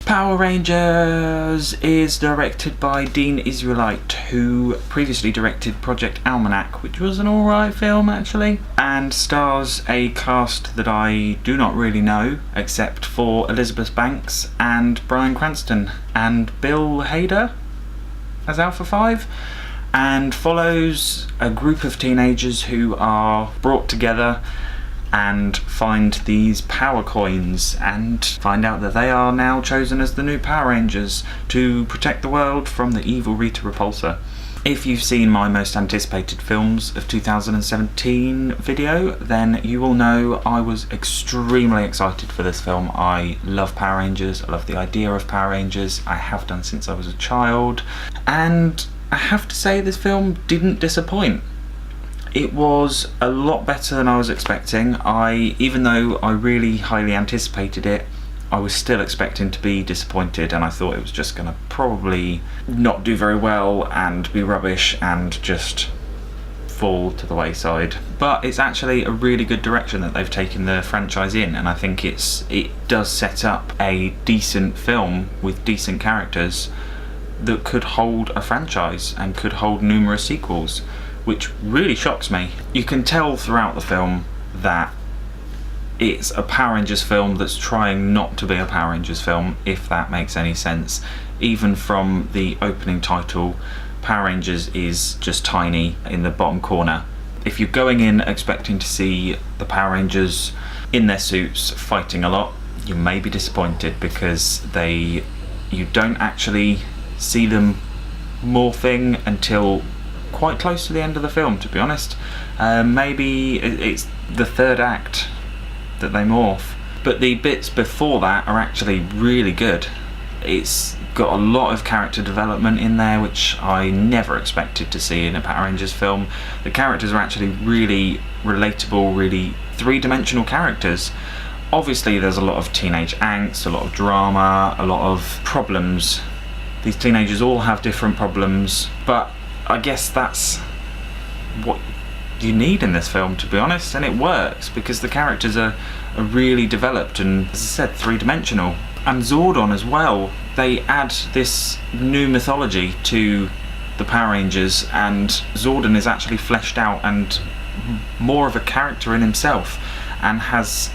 Power Rangers is directed by Dean Israelite, who previously directed Project Almanac, which was an alright film actually, and stars a cast that I do not really know, except for Elizabeth Banks and Bryan Cranston and Bill Hader as Alpha 5, and follows a group of teenagers who are brought together and find these power coins and find out that they are now chosen as the new Power Rangers to protect the world from the evil Rita Repulsa. If you've seen my most anticipated films of 2017 video, then you will know I was extremely excited for this film. I love Power Rangers, I love the idea of Power Rangers, I have done since I was a child, and I have to say this film didn't disappoint. It was a lot better than I was expecting. Even though I really highly anticipated it, I was still expecting to be disappointed, and I thought it was just going to probably not do very well and be rubbish and just fall to the wayside. But it's actually a really good direction that they've taken the franchise in, and I think it does set up a decent film with decent characters that could hold a franchise and could hold numerous sequels, which really shocks me. You can tell throughout the film that it's a Power Rangers film that's trying not to be a Power Rangers film, if that makes any sense. Even from the opening title, Power Rangers is just tiny in the bottom corner. If you're going in expecting to see the Power Rangers in their suits fighting a lot, you may be disappointed, because you don't actually see them morphing until quite close to the end of the film, to be honest. Maybe it's the third act that they morph, but the bits before that are actually really good. It's got a lot of character development in there, which I never expected to see in a Power Rangers film. The characters are actually really relatable, really three-dimensional characters. Obviously there's a lot of teenage angst, a lot of drama, a lot of problems. These teenagers all have different problems, but I guess that's what you need in this film, to be honest, and it works because the characters are really developed and, as I said, three-dimensional. And Zordon as well, they add this new mythology to the Power Rangers, and Zordon is actually fleshed out and more of a character in himself, and has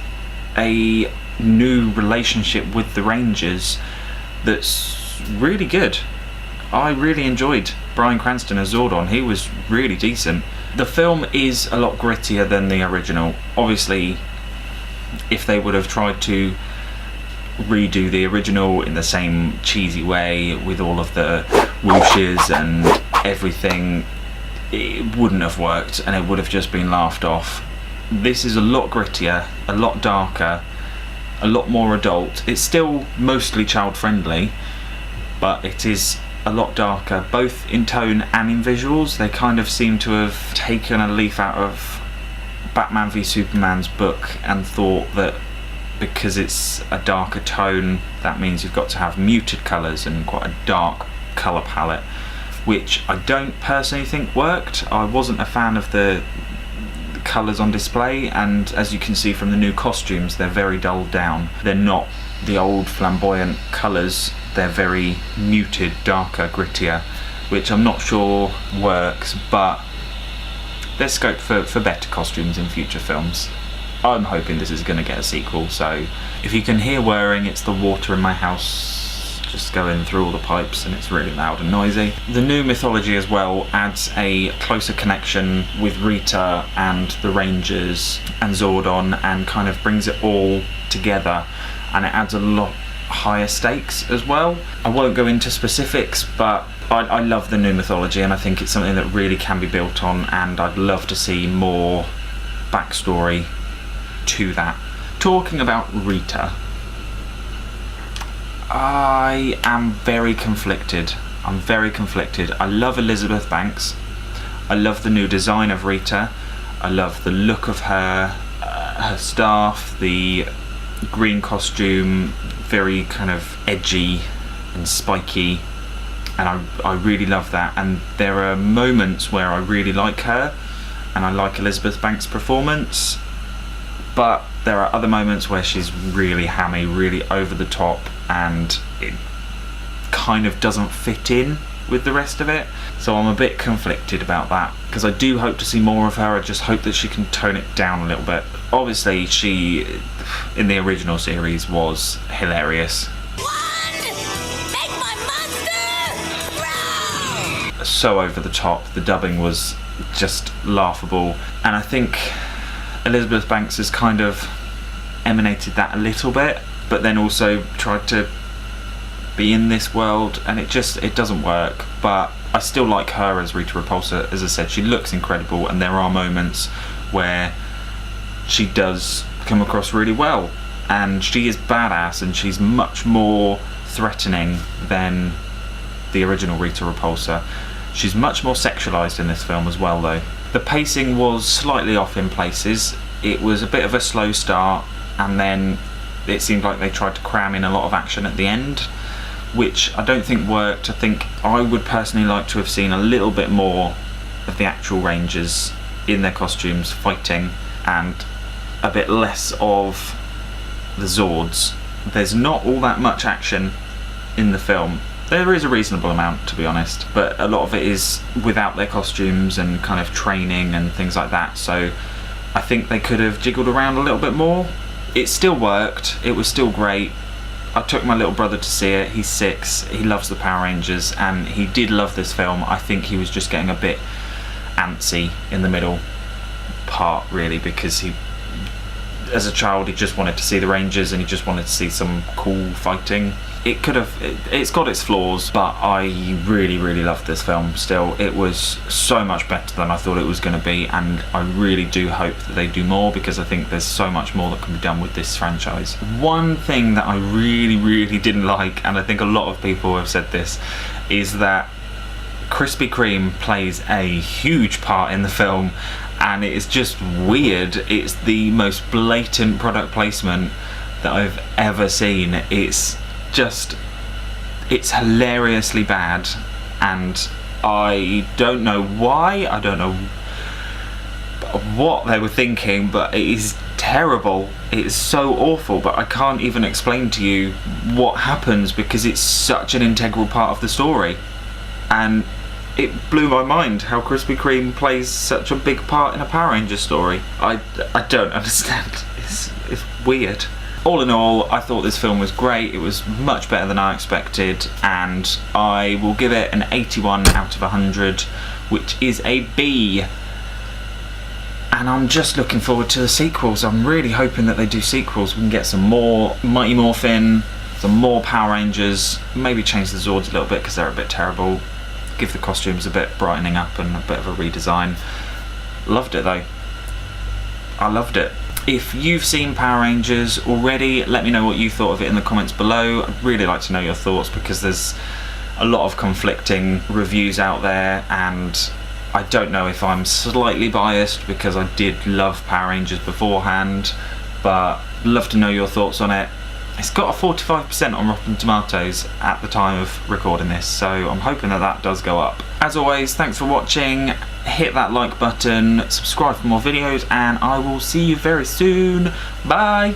a new relationship with the Rangers that's really good. I really enjoyed Bryan Cranston as Zordon. He was really decent. The film is a lot grittier than the original. Obviously, if they would have tried to redo the original in the same cheesy way with all of the whooshes and everything, it wouldn't have worked and it would have just been laughed off. This is a lot grittier, a lot darker, a lot more adult. It's still mostly child friendly, but it is a lot darker, both in tone and in visuals. They kind of seem to have taken a leaf out of Batman v Superman's book and thought that because it's a darker tone, that means you've got to have muted colours and quite a dark colour palette, which I don't personally think worked. I wasn't a fan of the colours on display, and as you can see from the new costumes, they're very dulled down. They're not the old flamboyant colours, they're very muted, darker, grittier, which I'm not sure works, but there's scope for better costumes in future films. I'm hoping this is going to get a sequel, so if you can hear whirring, it's the water in my house just going through all the pipes, and it's really loud and noisy. The new mythology as well adds a closer connection with Rita and the Rangers and Zordon, and kind of brings it all together, and it adds a lot higher stakes as well. I won't go into specifics, but I love the new mythology, and I think it's something that really can be built on, and I'd love to see more backstory to that. Talking about Rita, I am very conflicted. I'm very conflicted. I love Elizabeth Banks. I love the new design of Rita. I love the look of her, her staff, the green costume, very kind of edgy and spiky, and I really love that. And there are moments where I really like her and I like Elizabeth Banks' performance, but there are other moments where she's really hammy, really over the top, and it kind of doesn't fit in with the rest of it. So I'm a bit conflicted about that, because I do hope to see more of her. I just hope that she can tone it down a little bit. Obviously she, in the original series, was hilarious. Make my monster grow! So over the top. The dubbing was just laughable, and I think Elizabeth Banks has kind of emanated that a little bit, but then also tried to be in this world, and it doesn't work. But I still like her as Rita Repulsa. As I said, she looks incredible, and there are moments where she does come across really well, and she is badass, and she's much more threatening than the original Rita Repulsa. She's much more sexualized in this film as well, though. The pacing was slightly off in places. It was a bit of a slow start, and then it seemed like they tried to cram in a lot of action at the end, which I don't think worked. I think I would personally like to have seen a little bit more of the actual Rangers in their costumes fighting, and a bit less of the Zords. There's not all that much action in the film. There is a reasonable amount, to be honest, but a lot of it is without their costumes and kind of training and things like that, so I think they could have jiggled around a little bit more. It still worked, it was still great. I took my little brother to see it. He's 6, he loves the Power Rangers, and he did love this film. I think he was just getting a bit antsy in the middle part, really, because he, as a child, he just wanted to see the Rangers and he just wanted to see some cool fighting. It's got its flaws, but I really loved this film still. It was so much better than I thought it was going to be, and I really do hope that they do more, because I think there's so much more that can be done with this franchise. One thing that I really didn't like, and I think a lot of people have said this, is that Krispy Kreme plays a huge part in the film, and it is just weird. It's the most blatant product placement that I've ever seen. It's hilariously bad, and I don't know why, I don't know what they were thinking, but it is terrible. It's so awful, but I can't even explain to you what happens, because it's such an integral part of the story, and it blew my mind how Krispy Kreme plays such a big part in a Power Rangers story. I don't understand. It's weird. All in all, I thought this film was great. It was much better than I expected, and I will give it an 81 out of 100, which is a B. And I'm just looking forward to the sequels. I'm really hoping that they do sequels. We can get some more Mighty Morphin, some more Power Rangers, maybe change the Zords a little bit because they're a bit terrible. Give the costumes a bit brightening up and a bit of a redesign. Loved it though. I loved it. If you've seen Power Rangers already, let me know what you thought of it in the comments below. I'd really like to know your thoughts, because there's a lot of conflicting reviews out there, and I don't know if I'm slightly biased because I did love Power Rangers beforehand, but love to know your thoughts on it. It's got a 45% on Rotten Tomatoes at the time of recording this, so I'm hoping that that does go up. As always, thanks for watching. Hit that like button, subscribe for more videos, and I will see you very soon. Bye!